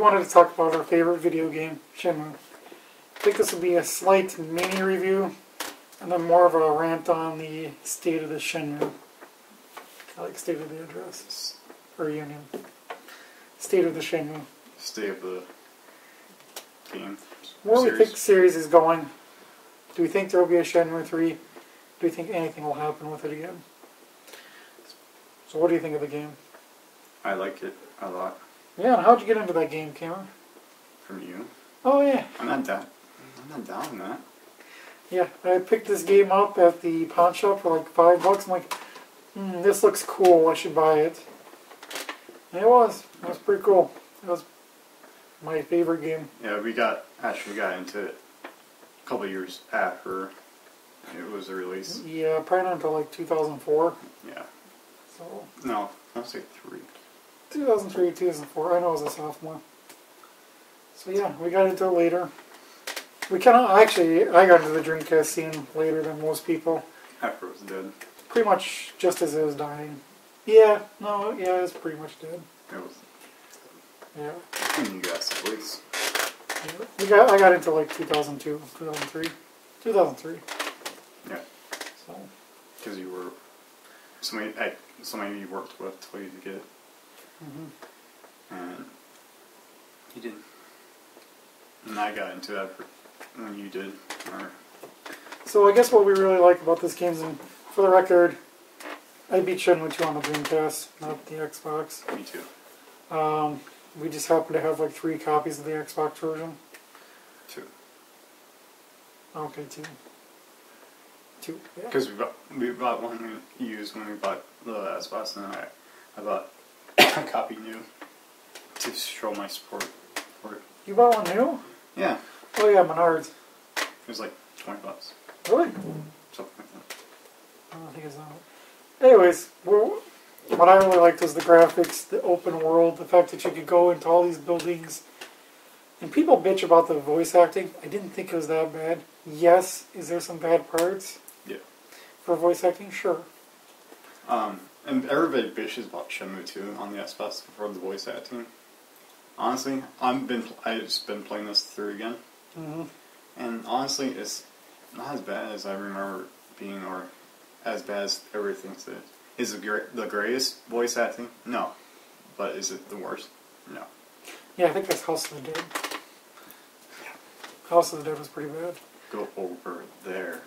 wanted to talk about our favorite video game, Shenmue. I think this will be a slight mini review, and then more of a rant on the state of the Shenmue. I like state of the address, or union. State of the Shenmue. State of the game. Where do we think the series is going? Do we think there will be a Shenmue 3? Do we think anything will happen with it again? So what do you think of the game? I like it a lot. Yeah, and how'd you get into that game, Cameron? From you? Oh yeah. I'm not down with that. Yeah, I picked this game up at the pawn shop for like $5. I'm like, this looks cool, I should buy it. And it was. It was pretty cool. It was my favorite game. Yeah, we got into it a couple of years after it was released. Yeah, probably not until like 2004. Yeah. So. No, I'll say 3. 2003, 2004. I know I was a sophomore. So yeah, we got into it later. We actually, I got into the Dreamcast scene later than most people. After it was dead. Pretty much just as it was dying. Yeah, it's pretty much dead. It was. Yeah. And you guys, please. Yeah. I got into like 2002, 2003. 2003. Yeah. So. Because you were somebody you worked with told you to get it. And you didn't. And I got into that when you did. So I guess what we really like about this game is, and for the record, I beat Shenmue 2 on the Dreamcast, not the Xbox. Me too. We just happen to have like 3 copies of the Xbox version. 2. Okay, 2. 2, yeah. Because we bought one we used when we bought the Xbox, and then I bought a copy new to show my support for it. You bought one new? Yeah. Oh yeah, Menards. It was like $20. Really? Something like that. I don't think it's not. Anyways, what I really liked was the graphics, the open world, the fact that you could go into all these buildings. And people bitch about the voice acting. I didn't think it was that bad. Yes, is there some bad parts? Yeah. For voice acting? Sure. And everybody bitches about Shenmue 2 on the Xbox for the voice acting. Honestly, I've just been playing this through again. And honestly, it's not as bad as I remember being, or as bad as everybody thinks it is. Is it the greatest voice acting? No. But is it the worst? No. Yeah, I think that's House of the Dead. House of the Dead was pretty bad. Go over there.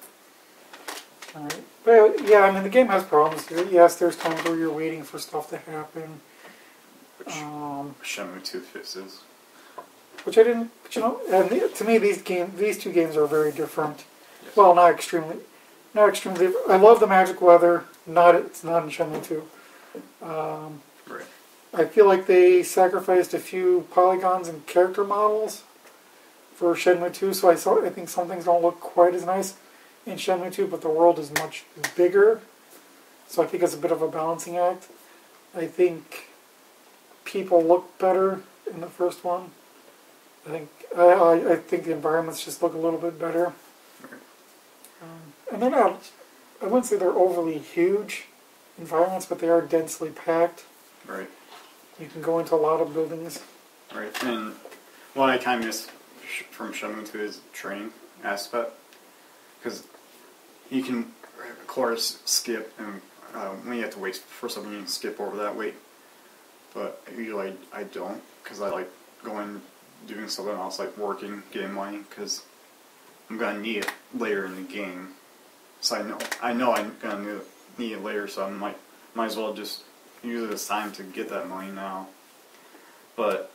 Alright. But yeah, I mean, the game has problems. Yes, there's times where you're waiting for stuff to happen. Which Shenmue 2 fixes. Which I didn't, but you know, and to me these two games are very different. Yes. Well, not extremely. I love the magic weather. It's not in Shenmue 2. Right. I feel like they sacrificed a few polygons and character models for Shenmue 2, so I think some things don't look quite as nice in Shenmue 2, but the world is much bigger. So I think it's a bit of a balancing act. I think people look better in the first one. I think the environments just look a little bit better. And they're not, I wouldn't say they're overly huge environments, but they are densely packed. Right. You can go into a lot of buildings. Right. And what I kind of miss from Shenmue 2 is the training aspect. Because you can, of course, skip, and when you have to wait for something, you can skip over that wait. But usually I don't, because I like doing something else, like working, getting money, because I'm going to need it later in the game. So I know I'm going to need it later, so I might as well just use this time to get that money now. But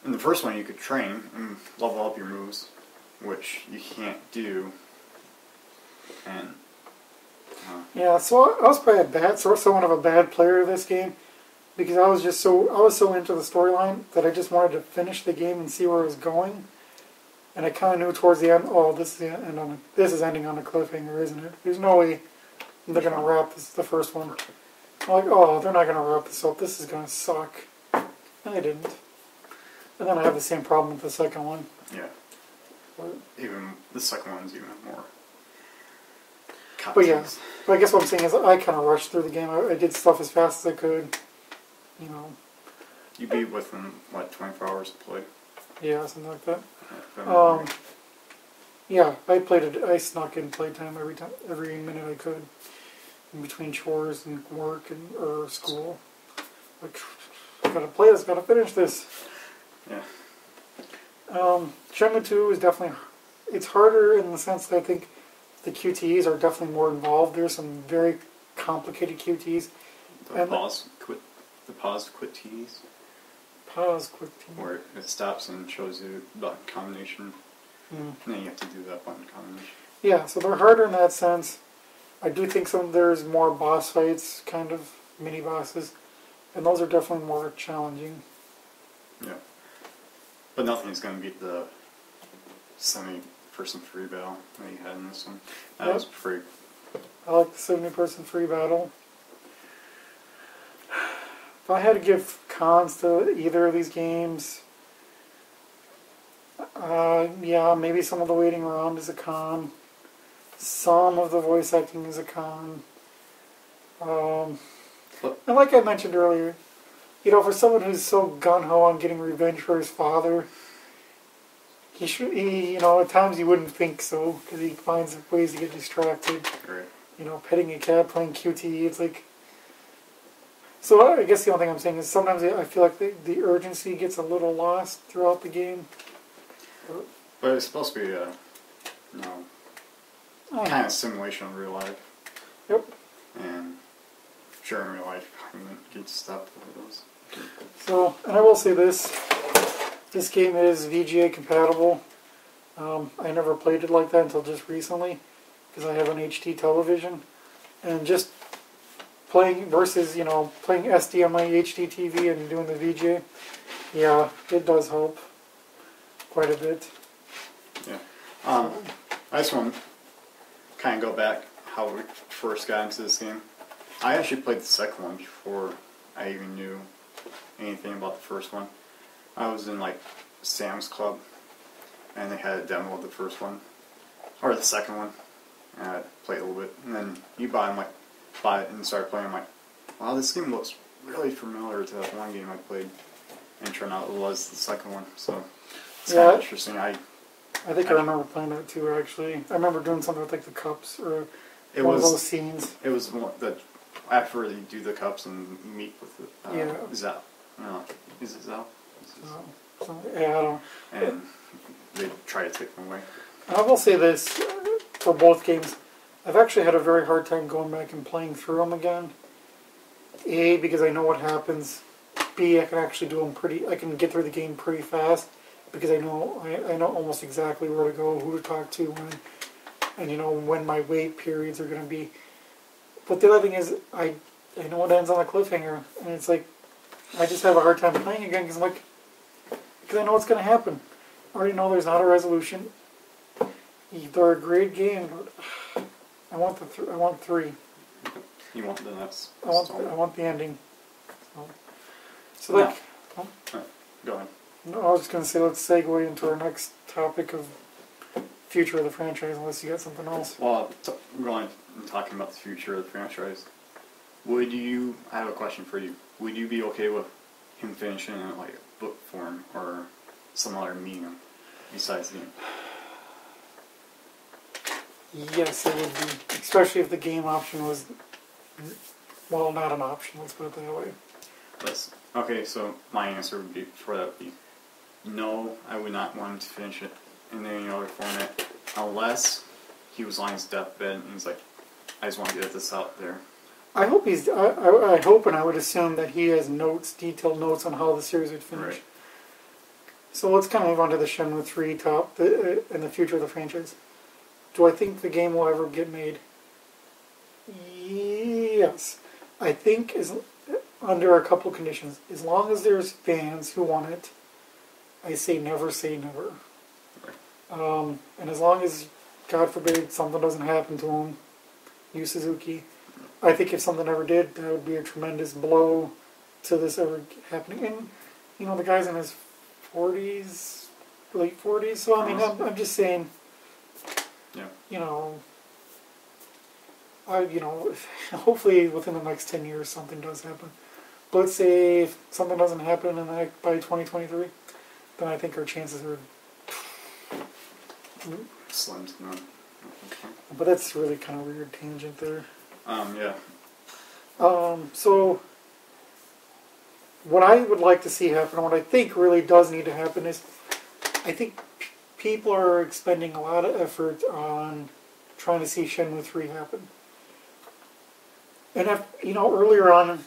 in the first one, you could train and level up your moves, which you can't do. And yeah, so I was probably somewhat of a bad player of this game, because I was so into the storyline that I just wanted to finish the game and see where it was going. And I kind of knew towards the end, oh, this is ending on a cliffhanger, isn't it? There's no way they're going to wrap the first one. I'm like, oh, they're not going to wrap this up. This is going to suck. And they didn't. And then I have the same problem with the second one. Yeah. But, even the second one's even more. But yeah, but I guess what I'm saying is I kind of rushed through the game. I did stuff as fast as I could. You know, You beat within, what, 24 hours of play? Yeah, something like that. If I remember right. Yeah, I played it. I snuck in playtime every minute I could, in between chores and work or school. Like, gotta play this, gotta finish this. Yeah. Shenmue 2 is definitely, it's harder in the sense that I think the QTEs are definitely more involved. There's some very complicated QTEs. The pause, quit tease. Pause, quick tease. Where it stops and shows you button combination. Mm. And then you have to do that button combination. Yeah, so they're harder in that sense. I do think there's more boss fights, kind of mini bosses, and those are definitely more challenging. Yeah. But nothing's going to beat the semi-person free battle that you had in this one. That was free. I like the 70-person free battle. If I had to give cons to either of these games, yeah, maybe some of the waiting around is a con. Some of the voice acting is a con. And like I mentioned earlier, for someone who's so gung-ho on getting revenge for his father, at times you wouldn't think so, because he finds ways to get distracted. Right. Petting a cat, playing QTE, it's like... So I guess the only thing I'm saying is sometimes I feel like the urgency gets a little lost throughout the game. But it's supposed to be a, kind of simulation of real life. Yep. And sure, in real life, you get stopped with those. So, and I will say this game is VGA compatible. I never played it like that until just recently, because I have an HD television. And just playing versus, playing SD on my HD TV and doing the VGA, yeah, it does help quite a bit. Yeah. I just want to kind of go back how we first got into this game. I actually played the second one before I even knew anything about the first one. I was in Sam's Club, and they had a demo of the first one, or the second one, and I played a little bit. And then you buy it and start playing. I'm like, wow, this game looks really familiar to that one game I played. And it turned out it was the second one, so it's kind of interesting. I think I remember playing that too, actually. I remember doing something with the cups, or one of those scenes. It was after you do the cups and you meet with Zal. No, is it Zal? I don't know. And they try to take them away. I will say this, for both games, I've actually had a very hard time going back and playing through them again. A, because I know what happens. B, I can actually do them I can get through the game pretty fast, because I know almost exactly where to go, who to talk to, and when my wait periods are going to be. But the other thing is, I know it ends on a cliffhanger, and it's like, I just have a hard time playing again, because I know what's going to happen. I already know there's not a resolution. They're a great game, but I want 3. You want the next? I want the ending. So Go ahead. No, I was just going to say, let's segue into our next topic of future of the franchise, unless you got something else. Well, going and talking about the future of the franchise, I have a question for you. Would you be okay with him finishing in a book form or some other medium besides the game? Yes, it would be. Especially if the game option was, well, not an option, let's put it that way. Okay, so my answer would be no, I would not want him to finish it in any other format, unless he was on his deathbed and he's like, I just want to get this out there. I hope I hope and I would assume that he has detailed notes on how the series would finish. Right. So let's kind of move on to the Shenmue 3 and the future of the franchise. Do I think the game will ever get made? Yes. I think under a couple conditions. As long as there's fans who want it, I say never say never. Right. And as long as, God forbid, something doesn't happen to him, Yu Suzuki, I think if something ever did, that would be a tremendous blow to this ever happening. And, the guy's in his 40s, late 40s, so I mean, I'm just saying, yeah. Hopefully within the next 10 years something does happen. let's say if something doesn't happen by 2023, then I think our chances are slim to none. But that's really kind of a weird tangent there. Yeah. So what I would like to see happen, and what I think really does need to happen is, I think people are expending a lot of effort on trying to see Shenmue 3 happen. And earlier on,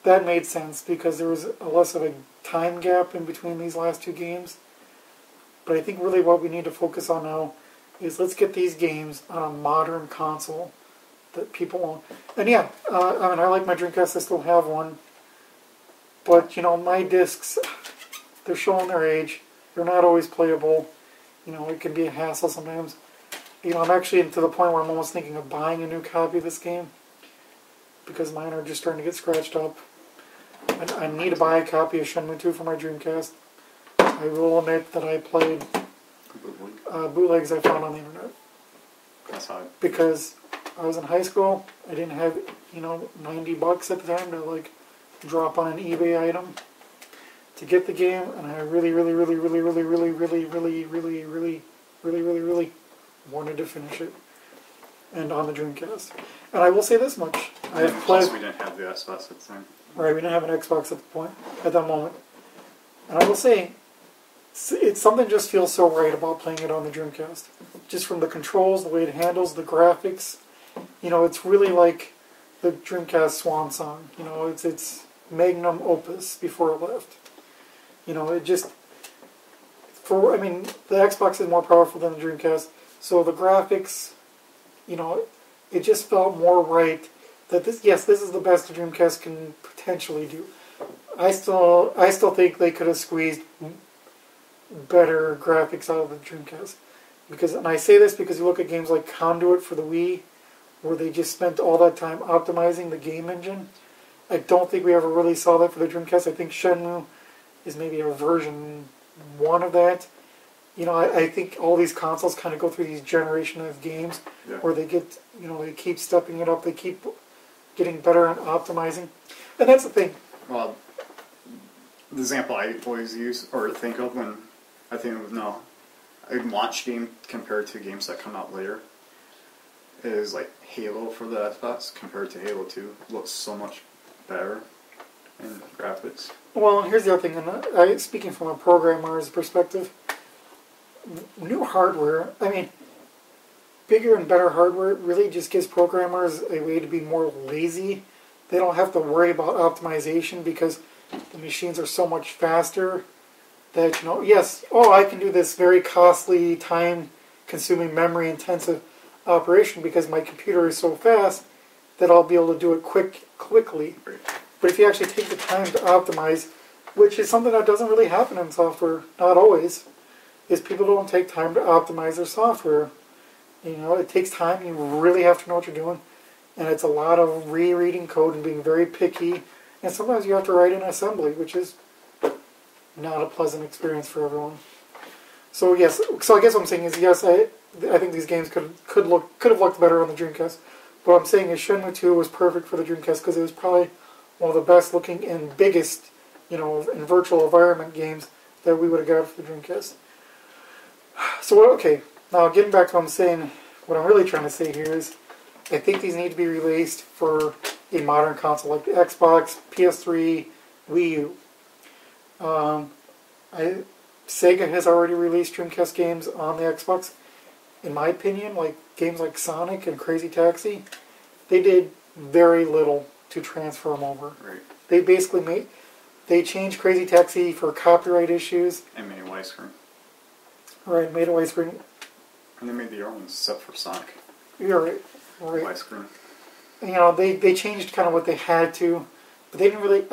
that made sense because there was a less of a time gap in between these last two games. But I think really what we need to focus on now is let's get these games on a modern console that people want. And yeah, I like my Dreamcast, I still have one. But, my discs, they're showing their age. They're not always playable. It can be a hassle sometimes. I'm actually to the point where I'm almost thinking of buying a new copy of this game because mine are just starting to get scratched up. I need to buy a copy of Shenmue 2 for my Dreamcast. I will admit that I played bootlegs I found on the internet. That's hard. Because I was in high school, I didn't have, $90 at the time to drop on an eBay item to get the game, and I really wanted to finish it. And on the Dreamcast. And I will say this much. Plus we didn't have the Xbox at the time. Right, we didn't have an Xbox at that moment. And I will say, something just feels so right about playing it on the Dreamcast. Just from the controls, the way it handles, the graphics. It's really like the Dreamcast swan song. It's magnum opus before it left. The Xbox is more powerful than the Dreamcast, so the graphics, it just felt more right that this is the best the Dreamcast can potentially do. I still think they could have squeezed better graphics out of the Dreamcast. And I say this because you look at games like Conduit for the Wii, where they just spent all that time optimizing the game engine. I don't think we ever really saw that for the Dreamcast. I think Shenmue is maybe a version 1 of that. I think all these consoles kind of go through these generation of games where they get, they keep stepping it up, they keep getting better at optimizing. And that's the thing. Well, the example I always use or think of when I think of a launch game compared to games that come out later is like Halo for the Xbox compared to Halo 2 looks so much better in graphics. Well, here's the other thing, and speaking from a programmer's perspective, new hardware, bigger and better hardware really just gives programmers a way to be more lazy. They don't have to worry about optimization because the machines are so much faster that, I can do this very costly, time-consuming, memory-intensive operation because my computer is so fast that I'll be able to do it quickly. Right. But if you actually take the time to optimize, which is something that doesn't really happen in software, not always, is people don't take time to optimize their software. It takes time, you really have to know what you're doing, and it's a lot of rereading code and being very picky, and sometimes you have to write in assembly, which is not a pleasant experience for everyone. So I guess what I'm saying is, yes, I think these games could have looked better on the Dreamcast. What I'm saying is Shenmue 2 was perfect for the Dreamcast because it was probably one of the best looking and biggest, in virtual environment games that we would have got for the Dreamcast. So, okay, now getting back to what I'm saying, what I'm really trying to say here is I think these need to be released for a modern console like the Xbox, PS3, Wii U. Sega has already released Dreamcast games on the Xbox. In my opinion, games like Sonic and Crazy Taxi, they did very little to transfer them over. Right. They basically they changed Crazy Taxi for copyright issues. And made a widescreen. Right, made a widescreen. And they made the own except for Sonic. You're right. Right. Widescreen. They changed kind of what they had to, but they didn't really.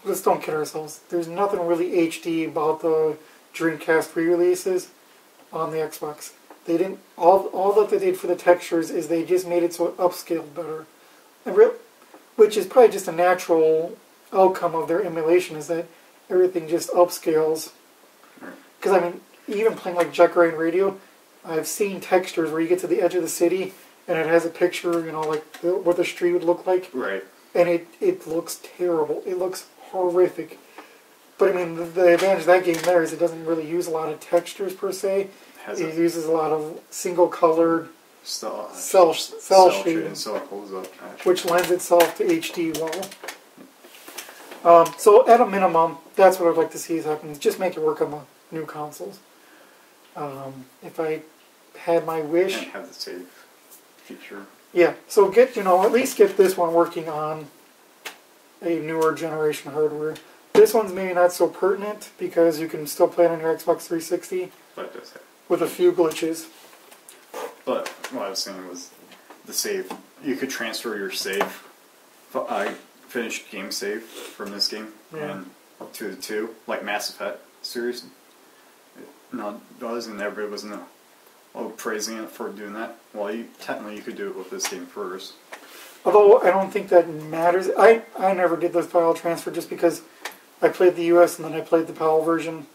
Let's don't kid ourselves. There's nothing really HD about the Dreamcast re-releases on the Xbox. They didn't. All that they did for the textures is they just made it so it upscaled better, which is probably just a natural outcome of their emulation. Is that everything just upscales? Because even playing like Jet Grind Radio, I've seen textures where you get to the edge of the city and it has a picture, like what the street would look like. Right. and it looks terrible. It looks horrific. But I mean, the advantage of that game there is it doesn't really use a lot of textures per se. It uses a lot of single-colored cell shading, so it holds up, which lends itself to HD well. So at a minimum, that's what I'd like to see happen. Just make it work on the new consoles. If I had my wish, and have the save feature. Yeah. So get at least get this one working on a newer generation hardware. This one's maybe not so pertinent because you can still play it on your Xbox 360 with a few glitches. But what I was saying was the save. You could transfer your save, finished game save from this game and to the 2, like Mass Effect series. It does, and everybody was praising it for doing that. Well, technically you could do it with this game first. Although I don't think that matters. I never did the file transfer just because I played the US and then I played the PAL version.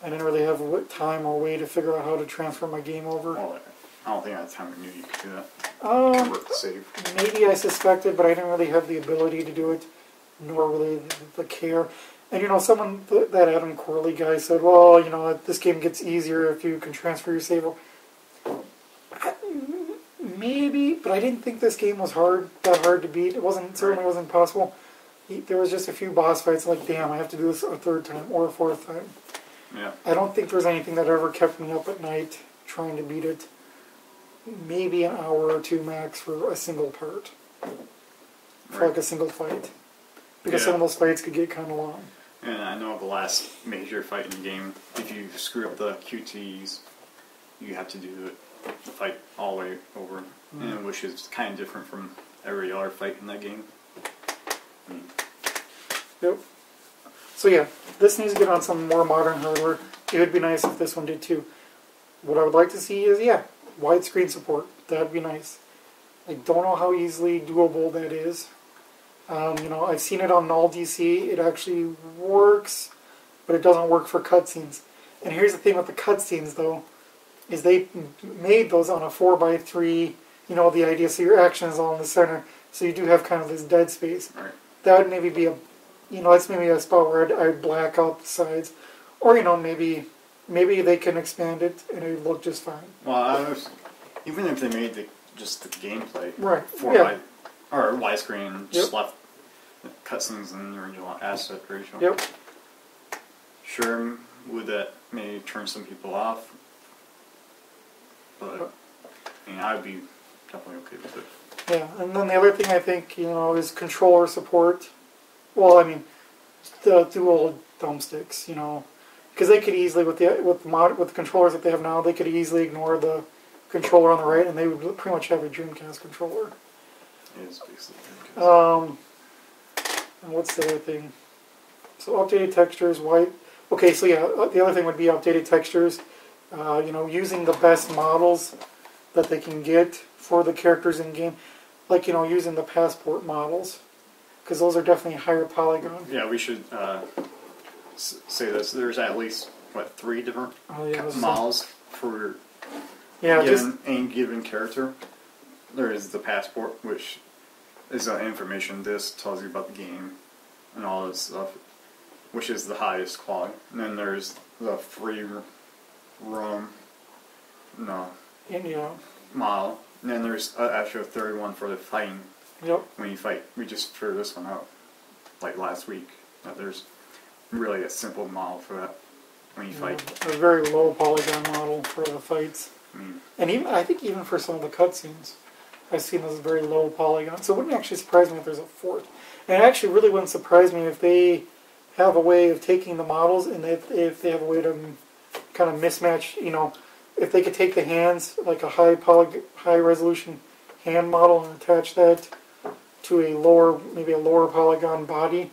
I didn't really have time or way to figure out how to transfer my game over. Well, I don't think at the time we knew you could do that. Convert the save. Maybe I suspected, but I didn't really have the ability to do it, nor really the care. And someone, that Adam Corley guy said, well, this game gets easier if you can transfer your save. Maybe, but I didn't think this game was that hard to beat. It certainly wasn't possible. There was just a few boss fights like, damn, I have to do this a third time or a fourth time. Yeah. I don't think there's anything that ever kept me up at night trying to beat it. Maybe an hour or two max for a single part. For like a single fight. Because some of those fights could get kind of long. And I know the last major fight in the game, if you screw up the QTEs, you have to do the fight all the way over. And which is kind of different from every other fight in that game. Yep. So yeah, this needs to get on some more modern hardware. It would be nice if this one did too. What I would like to see is, widescreen support. That'd be nice. I don't know how easily doable that is. I've seen it on Null DC. It actually works, but it doesn't work for cutscenes. And here's the thing with the cutscenes, though, is they made those on a 4x3. The idea, so your action is all in the center, so you do have kind of this dead space. Right. That would maybe be that's maybe a spot where I'd black out the sides, or maybe they can expand it and it would look just fine. Well, even if they made just the gameplay or widescreen, just left cutscenes in the original aspect ratio. Yep. Sure, would that maybe turn some people off? But I would be definitely okay with it. Yeah, and then the other thing I think is controller support. Well, I mean, the dual thumbsticks, because they could easily with the controllers that they have now, they could easily ignore the controller on the right, and they would pretty much have a Dreamcast controller. It is basically Dreamcast. And what's the other thing? So updated textures, white. Okay, so the other thing would be updated textures. Using the best models that they can get for the characters in game, like using the passport models, because those are definitely higher polygon. Yeah, we should say this. There's at least 3 different models for any given character. There is the passport, which is an information disc, tells you about the game and all this stuff, which is the highest quality. And then there's the free roam model. And then there's actually a third one for the fighting. Yep. When you fight, we just figured this one out like last week. There's really a simple model for that when you fight. A very low polygon model for the fights. And I think even for some of the cutscenes, I've seen those very low polygon. So it wouldn't actually surprise me if there's a fourth. And it actually really wouldn't surprise me if they have a way of taking the models and if they have a way to kind of mismatch, if they could take the hands, like a high resolution hand model, and attach that to maybe a lower polygon body.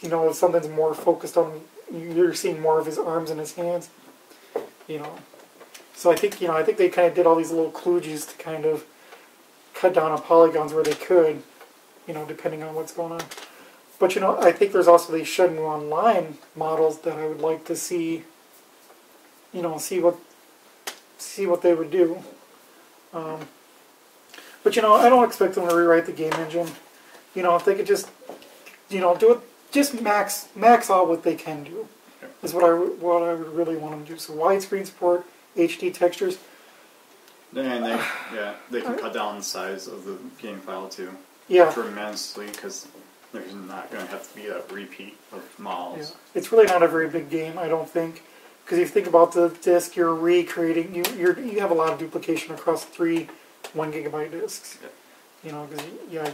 If something's more focused on, you're seeing more of his arms and his hands. So I think they kind of did all these little kludges to kind of cut down on polygons where they could, depending on what's going on. But I think there's also these Shenmue Online models that I would like to see. See what they would do. But I don't expect them to rewrite the game engine. You know, if they could just, you know, do it, just max out what they can do, is what I would really want them to do. So widescreen support, HD textures. And they can cut down the size of the game file too. Yeah. Tremendously, because there's not going to have to be a repeat of models. Yeah. It's really not a very big game, I don't think. Because if you think about the disk, you're recreating, you have a lot of duplication across 3 1 gigabyte disks. Yeah. You know, because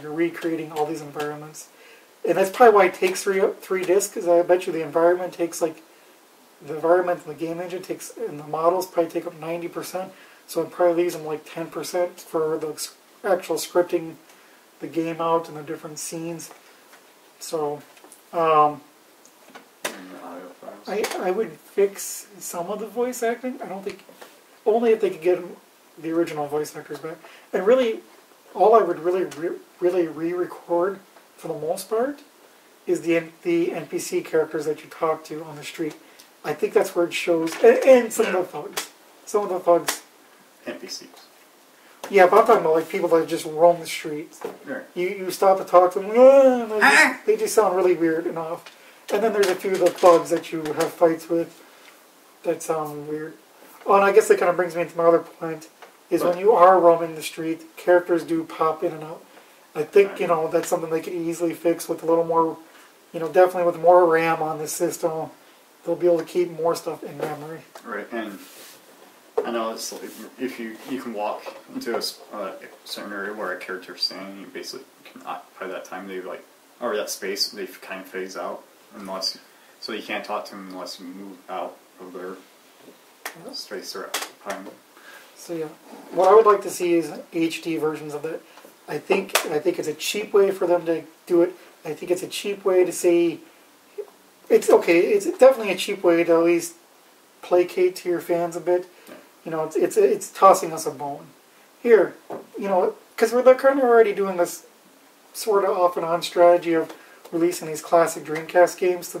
you're recreating all these environments. And that's probably why it takes three disks, because I bet you the environment takes like, the environment and the game engine takes, and the models probably take up 90%. So it probably leaves them like 10% for the actual scripting the game out and the different scenes. So, I would fix some of the voice acting. I don't think, only if they could get the original voice actors back. And really, all I would really re-record for the most part is the NPC characters that you talk to on the street. I think that's where it shows, and some of the thugs. Some of the thugs. NPCs. Yeah, but I'm talking about like people that just roam the streets. Right. You stop to talk to them, and they just sound really weird and off. And then there's a few of the thugs that you have fights with that sound weird. Oh, and I guess that kind of brings me into my other point, is when you are roaming the street, characters do pop in and out. I think, you know, that's something they could easily fix with a little more, you know, definitely with more RAM on the system. They'll be able to keep more stuff in memory. Right, and I know it's like if you can walk into a certain area where a character's standing, you basically can occupy that time. They like, or that space, they kind of phase out unless, so you can't talk to them unless you move out of their space they're occupying. So yeah, what I would like to see is HD versions of it. I think it's a cheap way for them to do it. I think it's a cheap way to say, it's okay. It's definitely a cheap way to at least placate to your fans a bit. You know, it's tossing us a bone. Here, you know, because they're kind of already doing this sort of off and on strategy of releasing these classic Dreamcast games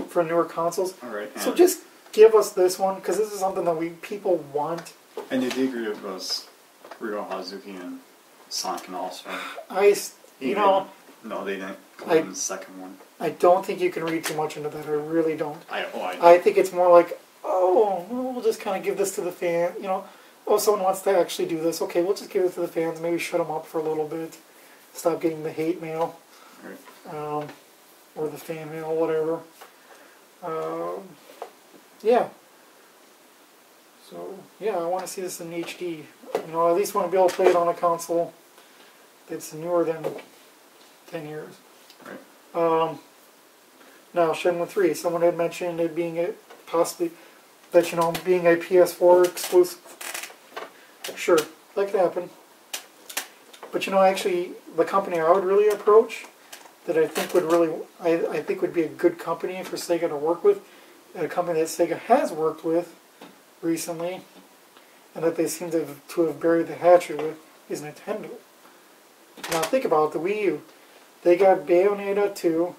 for newer consoles. All right. So just give us this one, because this is something that people want. And they did give us Ryo Hazuki and Sonic and All-Star. No, they didn't claim the second one. I don't think you can read too much into that. I really don't. I think it's more like, we'll just kind of give this to the fan. You know, someone wants to actually do this. Okay, we'll just give it to the fans. Maybe shut them up for a little bit. Stop getting the hate mail. Right. Or the fan mail, whatever. Yeah. So, yeah, I want to see this in HD. You know, I at least want to be able to play it on a console that's newer than 10 years. Right. Now, Shenmue 3, someone had mentioned it being possibly, that, you know, being a PS4 exclusive. Sure, that could happen. But, you know, actually, the company I would really approach, that I think would be a good company for Sega to work with, and a company that Sega has worked with recently, and that they seem to have buried the hatchet with, is Nintendo. Now think about it, the Wii U. They got Bayonetta 2,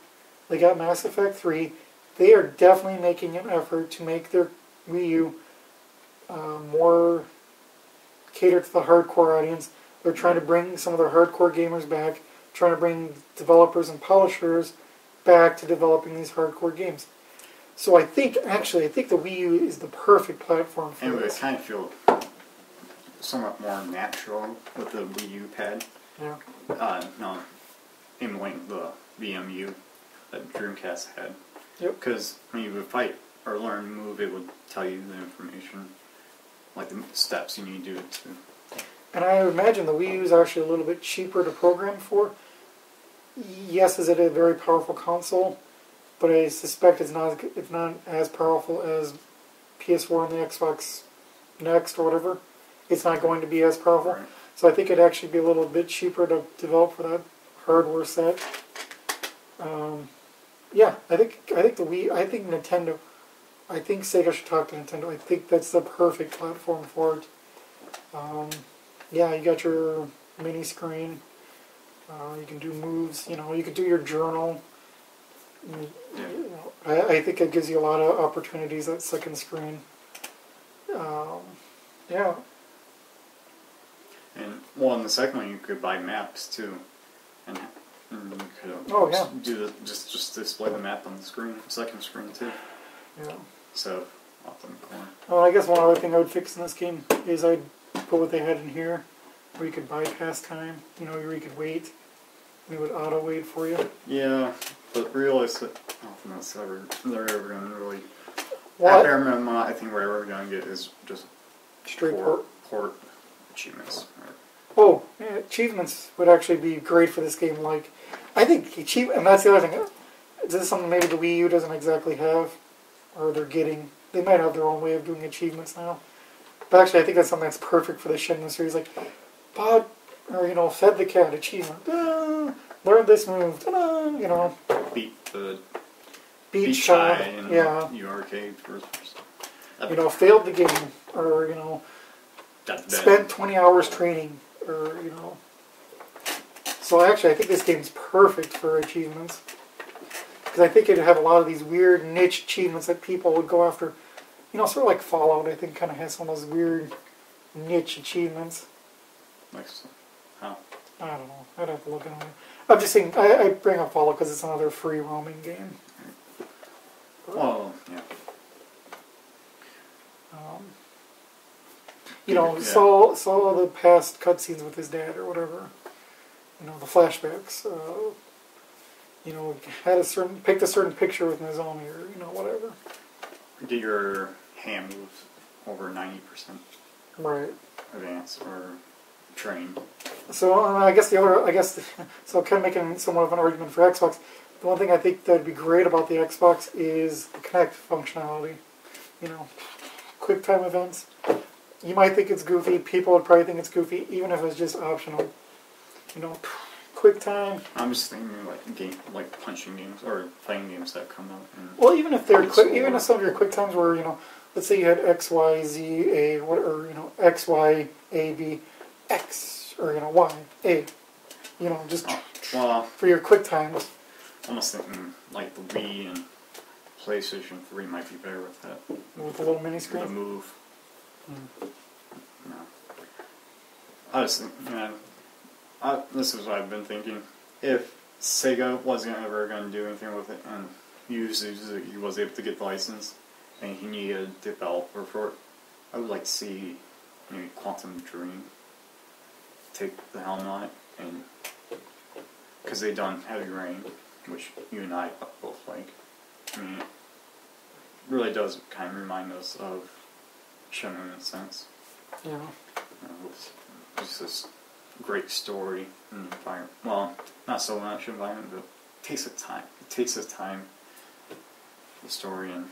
they got Mass Effect 3. They are definitely making an effort to make their Wii U more catered to the hardcore audience. They're trying to bring some of their hardcore gamers back, trying to bring developers and publishers back to developing these hardcore games. So I think the Wii U is the perfect platform for this. It kind of feels somewhat more natural with the Wii U pad. Yeah. Emulating the VMU that Dreamcast had. Yep. Because when you would fight or learn a move, it would tell you the information, like the steps you need to do it to. And I imagine the Wii U is actually a little bit cheaper to program for. Yes, is it a very powerful console? But I suspect it's not as powerful as PS4 and the Xbox Next or whatever. It's not going to be as powerful. Right. So I think it'd actually be a little bit cheaper to develop for that hardware set. Yeah, I think the Wii. I think Nintendo. I think Sega should talk to Nintendo. I think that's the perfect platform for it. Yeah, you got your mini screen. You can do moves. You know, you can do your journal. You know, I think it gives you a lot of opportunities, that second screen. Yeah. And well, in the second one, you could buy maps too, and And you could Oh, yeah. just display the map on the screen, second screen too. Yeah. So off in the corner. Well, I guess one other thing I would fix in this game is I'd put what they had in here, where you could bypass time. You know, where you could wait. And it would auto wait for you. Yeah, but realistically, I don't think that's they're ever going to really. What? At bare minimum, I think we're ever going to get is just Straight port achievements. Right? Oh, yeah, achievements would actually be great for this game. Like, I think and that's the other thing. Is this something maybe the Wii U doesn't exactly have, or they're getting? They might have their own way of doing achievements now. But actually, I think that's something that's perfect for the Shenmue series. Like, fed the cat achievement. Learned this move. You know. Beat the Beat Shy in yeah. the arcade first. Failed the game, or spent 20 hours training, or So actually, I think this game's perfect for achievements. Because I think it'd have a lot of these weird niche achievements that people would go after. Sort of like Fallout, I think, kind of has some of those weird niche achievements. Like how? I don't know. I'd have to look into it. I'm just saying, I bring up Fallout because it's another free roaming game. Well, yeah. Saw the past cutscenes with his dad or whatever. The flashbacks. Picked a certain picture with Nozomi or whatever. Get your hand moves over 90%. Right. Advanced or trained. So so kind of making somewhat of an argument for Xbox. The one thing I think that would be great about the Xbox is the Connect functionality. Quick time events. You might think it's goofy. People would probably think it's goofy, even if it's just optional. Quick time. I'm just thinking like punching games or fighting games that come out. Well, even if they're quick, even if some of your quick times were let's say you had X Y Z A or X Y A B X or Y A, just for your quick times. Almost thinking like the Wii and PlayStation 3 might be better with that. With the little mini screen? The move. No. I was thinking, this is what I've been thinking. If Sega wasn't ever going to do anything with it, and he was able to get the license, and he needed a developer for it, I would like to see maybe Quantum Dream take the helm on it, and because they've done Heavy Rain, which you and I both like. I mean, it really does kind of remind us of Shenmue in a sense. Yeah. It's this great story and environment. Well, not so much environment, but it takes its time. It takes its time, the story, and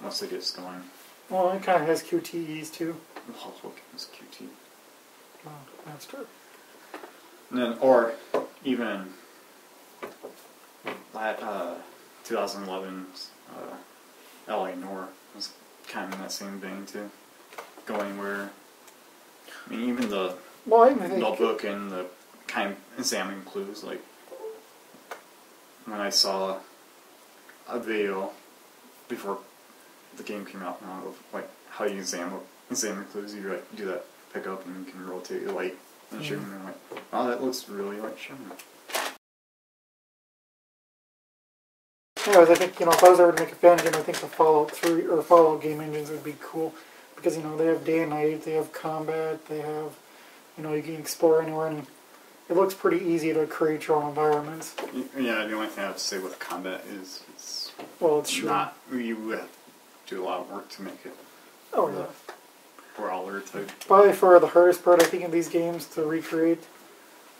once it gets going. Well, it kind of has QTEs too. The whole book is QT. Oh, that's true. And then, or even that 2011's L.A. Noir was kind of in that same vein too. Going where, I mean, even the notebook and the kind of examining clues. Like when I saw a video before the game came out now of like how you examine clues, you do that pick up and you can rotate your light and shoot them. And like, oh, that looks really like Shenmue. Anyways, I think, if I was ever to make a fan game, I think the Fallout 3 or Fallout game engines would be cool. Because, they have day and night, they have combat, they have, you can explore anywhere, and it looks pretty easy to create your own environments. Yeah, the only thing I have to say with combat is it's true. Not, you have to do a lot of work to make it. Oh, yeah. Brawler type. Probably for the hardest part, I think, in these games to recreate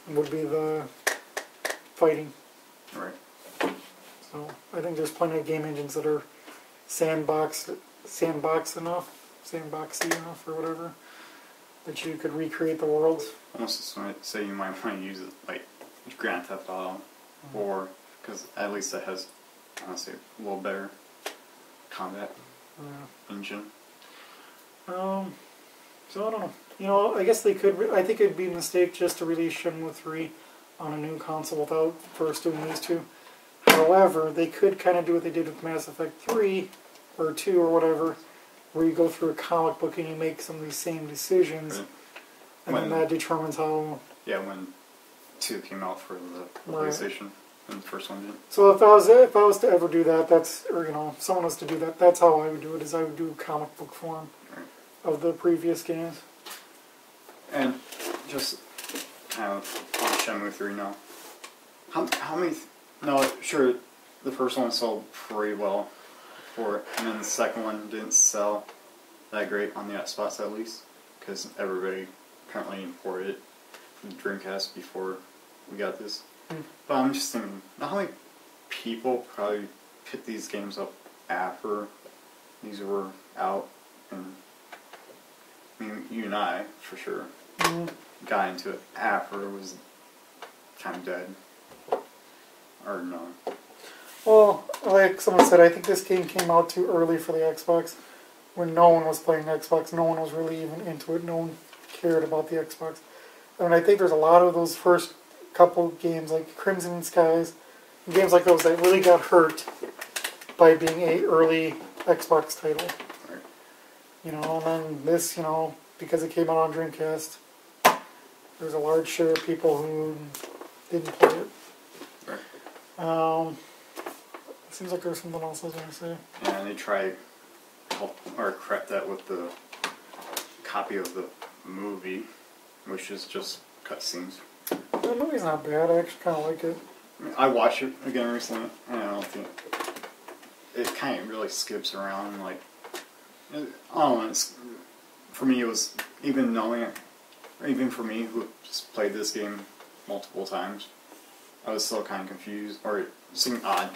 would be the fighting. Right. So I think there's plenty of game engines that are sandboxy enough, or whatever, that you could recreate the worlds. Almost say you might want to use it like Grand Theft Auto, or because at least it has, honestly, a little better combat engine. So I don't know. I guess they could. I think it'd be a mistake just to release Shenmue 3 on a new console without first doing these two. However, they could kind of do what they did with Mass Effect 3 or 2 or whatever, where you go through a comic book and you make some of these same decisions, and then that determines how. Yeah, when 2 came out for the Right. PlayStation, and the first one didn't. So if I was to ever do that, or someone was to do that, that's how I would do it. Is I would do comic book form Right. of the previous games. And just kind of on Shenmue 3 now. How many? No, sure, the first one sold pretty well for it, and then the second one didn't sell that great on the Xbox at least, because everybody apparently imported it from the Dreamcast before we got this. But I'm just thinking, how many people probably picked these games up after these were out? And I mean, you and I, for sure, got into it after it was kind of dead. Or no. Well, like someone said, I think this game came out too early for the Xbox. When no one was playing Xbox, no one was really even into it. No one cared about the Xbox. I mean, I think there's a lot of those first couple games, like Crimson Skies, games like those that really got hurt by being a early Xbox title. Right. And then this, because it came out on Dreamcast, there's a large share of people who didn't play it. Right. Seems like there's something else I was going to say. Yeah, and they tried correct that with the copy of the movie, which is just cutscenes. The movie's not bad. I actually kind of like it. I mean, I watched it again recently, and I don't think it kind of really skips around. Like, I don't know. For me, it was even knowing it, or even for me who just played this game multiple times, I was still kind of confused, or it seemed odd.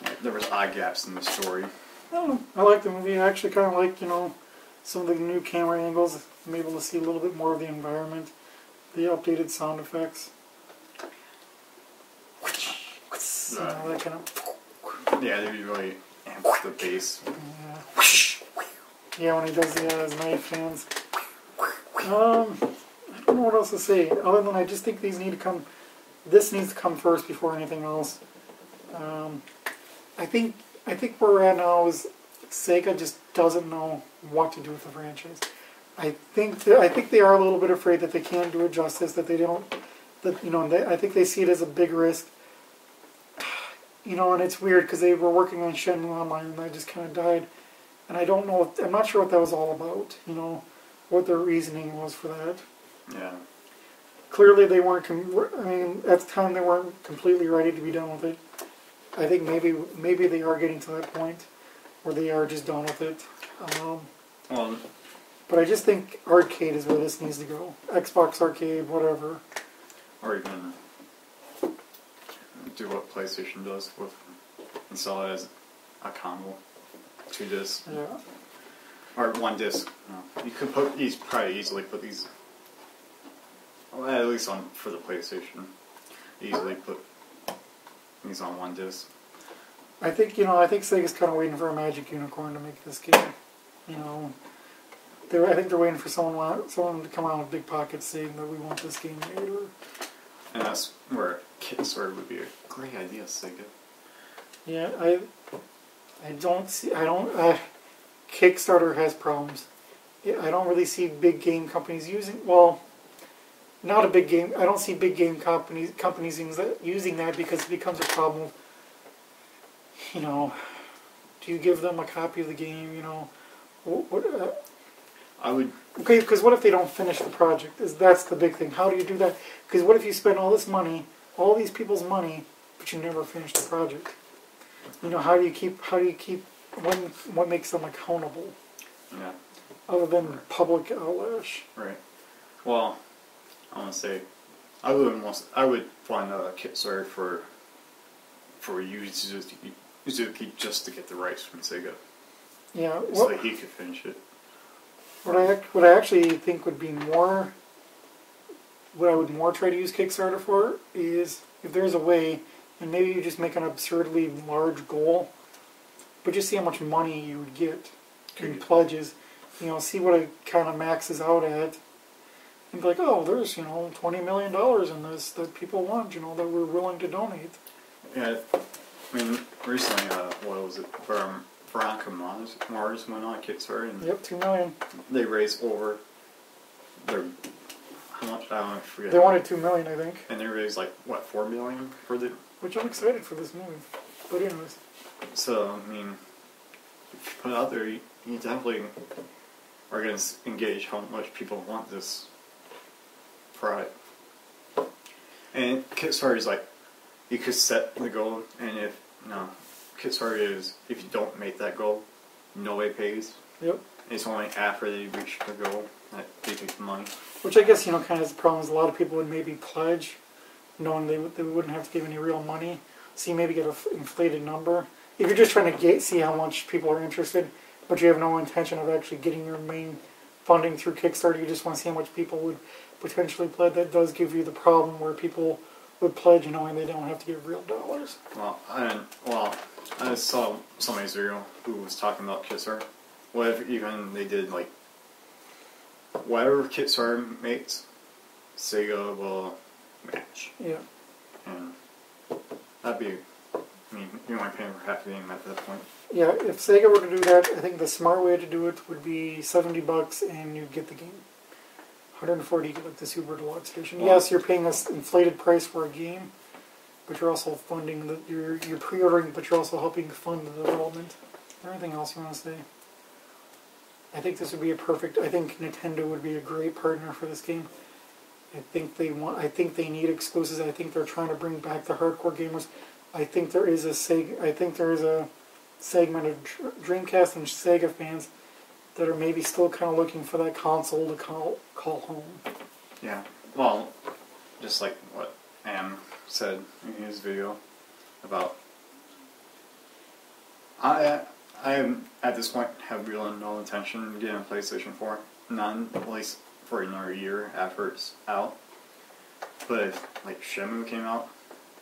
Like, there was odd gaps in the story. I don't know. I like the movie. I actually kind of like, some of the new camera angles. I'm able to see a little bit more of the environment. The updated sound effects. That kind of... Yeah, they really amped the bass. Yeah, when he does his knife hands. I don't know what else to say, other than I just think these need to come... This needs to come first before anything else. I think where we're at now is Sega just doesn't know what to do with the franchise. I think they are a little bit afraid that they can't do it justice. That they don't. I think they see it as a big risk. And it's weird because they were working on Shenmue Online and that just kind of died. And I don't know. I'm not sure what that was all about. What their reasoning was for that. Yeah. Clearly, they weren't. At the time, they weren't completely ready to be done with it. I think maybe they are getting to that point where they are just done with it. But I just think arcade is where this needs to go. Xbox arcade, whatever. Or even do what PlayStation does with and sell it as a combo, 2 discs. Yeah. Or 1 disc. No. You could probably easily put these. Well, at least for the PlayStation, easily put these on 1 disc. I think Sega's kind of waiting for a magic unicorn to make this game. I think they're waiting for someone to come out with big pockets saying that we want this game made. And that's where Kickstarter would be a great idea, Sega. Yeah, Kickstarter has problems. I don't really see big game companies using. Well, not a big game. I don't see big game companies using that because it becomes a problem. Do you give them a copy of the game? I would. Okay, because what if they don't finish the project? That's the big thing. How do you do that? Because what if you spend all this money, all these people's money, but you never finish the project? How do you keep? What makes them accountable? Yeah. Other than public outlash. Right. Well, I want to say, I would want a Kickstarter for Yuzuki just to get the rights from Sega. Yeah. So that he could finish it. What I actually think would be more, what I would more try to use Kickstarter for is if there's a way, and maybe you just make an absurdly large goal, but just see how much money you would get in pledges. See what it kind of maxes out at, and be like, oh, there's $20 million in this that people want, that we're willing to donate. Yeah, I mean, recently, what was it? Veronica Mars went on Kickstarter, and yep, $2 million. They raised over their how much? I don't know. I forget. They wanted $2 million, I think. And they raised like what, $4 million for the. Which I'm excited for this movie. But anyways. So I mean, if you put it out there, you definitely are going to engage how much people want this product. And Kickstarter is like, you could set the goal, and if no, Kickstarter is if you don't make that goal, nobody pays. Yep. It's only after they reach the goal that they take the money. Which I guess, kind of is the problem is a lot of people would maybe pledge, knowing they wouldn't have to give any real money. So you maybe get an inflated number. If you're just trying to see how much people are interested, but you have no intention of actually getting your main funding through Kickstarter, you just want to see how much people would potentially pledge. That does give you the problem where people would pledge knowing they don't have to give real dollars. Well, I saw somebody's video who was talking about Kickstarter. What if even they did like whatever Kickstarter makes, Sega will match. Yeah. And that'd be, I mean, you're only paying for half the game at that point. Yeah, if Sega were to do that, I think the smart way to do it would be $70 and you'd get the game. 140 like the Super Deluxe Edition. Well, yes, you're paying this inflated price for a game, but you're also funding you're pre-ordering, but you're also helping fund the development. Anything else you want to say? I think this would be I think Nintendo would be a great partner for this game. I think they need exclusives. I think they're trying to bring back the hardcore gamers. I think there is a segment of Dreamcast and Sega fans that are maybe still kind of looking for that console to call home. Yeah. Well, just like what Am said in his video about, I am at this point have really no intention of getting a PlayStation 4. None, at least for another year after it's out. But if like Shenmue came out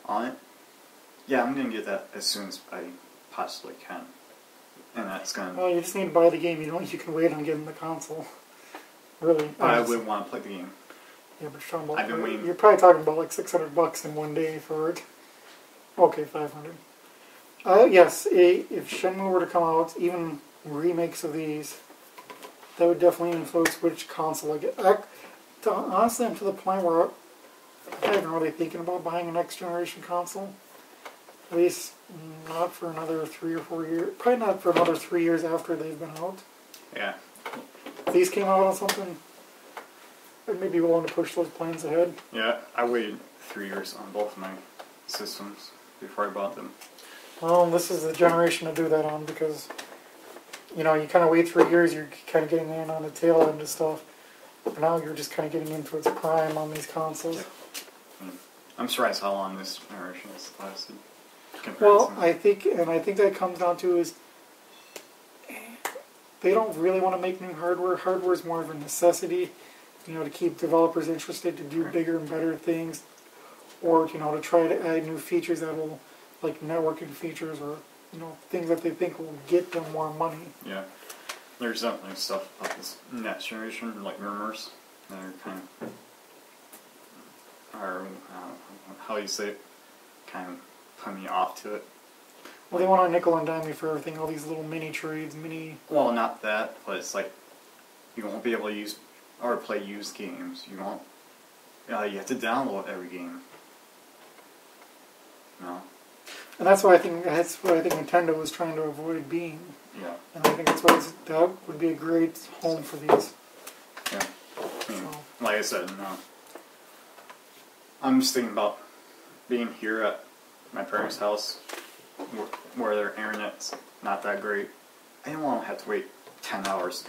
on it, yeah, I'm gonna get that as soon as I possibly can. And that's gonna. Well, you just need to buy the game. You can wait on getting the console. Really. But I would want to play the game. Yeah, but you're talking about. I've been waiting. You're probably talking about like $600 in one day for it. Okay, $500. Yes, if Shenmue were to come out, even remakes of these, that would definitely influence which console I get. Honestly, I'm to the point where I'm not even really thinking about buying a next generation console. At least not for another 3 or 4 years. Probably not for another 3 years after they've been out. Yeah. If these came out on something, I'd maybe be willing to push those plans ahead. Yeah, I waited 3 years on both of my systems before I bought them. Well, this is the generation to do that on because, you kind of wait 3 years, you're kind of getting in on the tail end of stuff. But now you're just kind of getting into its prime on these consoles. Yeah. I'm surprised how long this generation has lasted. Well, I think that comes down to is they don't really want to make new hardware. Hardware is more of a necessity, to keep developers interested to do bigger and better things, or to try to add new features that will, like networking features or things that they think will get them more money. Yeah, there's definitely stuff about this next generation, like rumors that are kind of, or how you say it, kind of put me off to it. Well, they want to nickel and dime you for everything, all these little mini trades, Well, not that, but it's like, you won't be able to use, or play used games. You won't, you have to download every game. No. And that's what I think Nintendo was trying to avoid being. Yeah. And I think that would be a great home for these. Yeah. I mean, like I said, no. I'm just thinking about being here at my parents' house, where their internet's not that great. I didn't want to have to wait 10 hours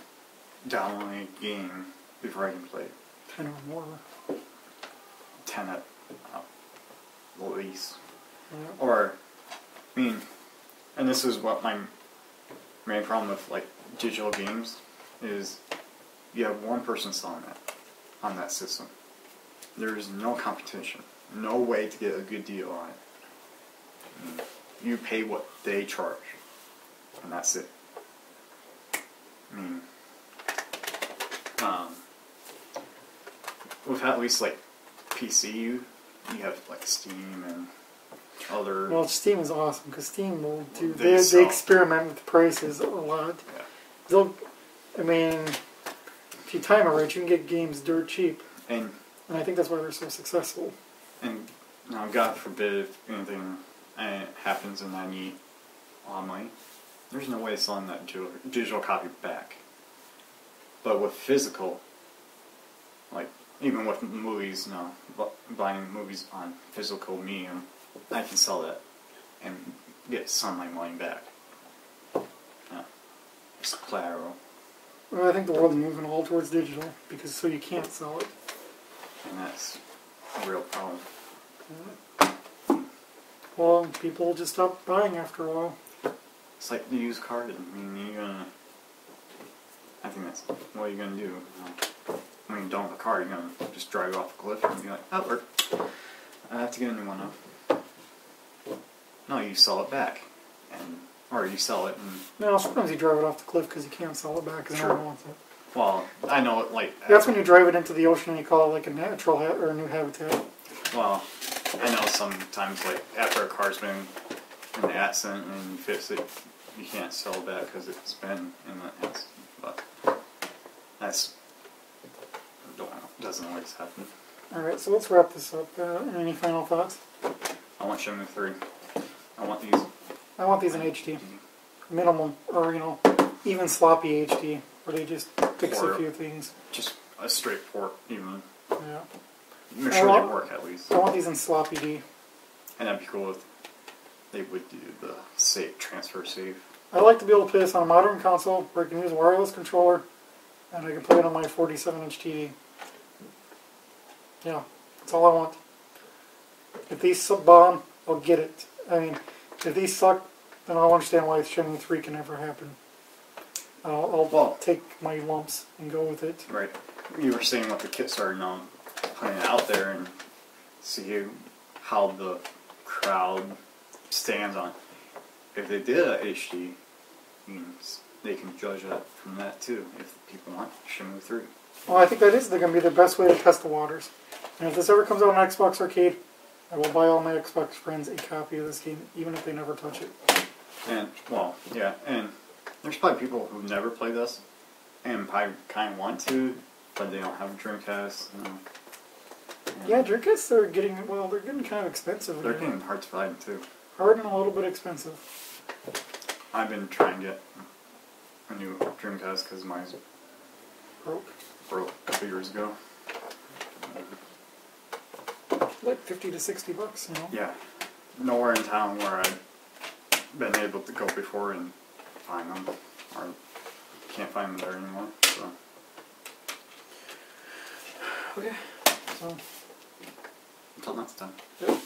downloading a game before I can play it. 10 or more. 10 at least. Yeah. Or, I mean, and this is what my main problem with like digital games is, you have one person selling it on that system. There is no competition, no way to get a good deal on it. I mean, you pay what they charge, and that's it. I mean, with at least like PC, you have like Steam and other. Well, Steam is awesome because Steam will do. They experiment with prices a lot. Yeah. If you time it right, you can get games dirt cheap. And And I think that's why they're so successful. And now, God forbid if anything happens and I need a lot of money, there's no way of selling that digital copy back. But with physical, like even with movies, buying movies on physical medium, I can sell that and get some of my money back. Yeah. It's collateral. Well, I think the world is moving all towards digital because so you can't sell it. And that's a real problem. Well, people just stop buying after a while. It's like the used car. I think that's what you're gonna do. When you're done with a car, you're gonna just drive off a cliff and be like, "Oh, I have to get a new one now." No, you sell it back, or you sell it and. No, sometimes you drive it off the cliff because you can't sell it back because no one wants it. Well, I know it like. That's when you drive it into the ocean and you call it like a natural or a new habitat. Well, I know sometimes like after a car's been in an accident and you fix it, you can't sell it back because it's been in an accident. But that's doesn't always happen. All right, so let's wrap this up. Any final thoughts? I want Shenmue 3. I want these in HD. Minimum, or even sloppy HD, where they just fix a few things. Just a straight port, even. Yeah. Make sure they work at least. I want these in sloppy D. And that'd be cool if they would do the transfer save. I'd like to be able to play this on a modern console where I can use a wireless controller and I can play it on my 47-inch TV. Yeah, that's all I want. If these bomb, I'll get it. I mean, if these suck, then I'll understand why Shenmue 3 can never happen. I'll take my lumps and go with it. Right. You were saying what the Kickstarter now, putting it out there and see how the crowd stands on it. If they did a HD, they can judge it from that too, if people want Shenmue 3. Well, I think that is going to be the best way to test the waters. And if this ever comes out on Xbox Arcade, I will buy all my Xbox friends a copy of this game, even if they never touch it. And, well, yeah, and there's probably people who've never played this, and probably kind of want to, but they don't have a Dreamcast. Yeah, Dreamcasts are getting, they're getting kind of expensive. They're getting hard to find too. Hard and a little bit expensive. I've been trying to get a new Dreamcast because mine's broke a couple years ago. Like $50 to $60, Yeah. Nowhere in town where I've been able to go before and find them. Or can't find them there anymore. So. Okay. So. Until next time. Yep.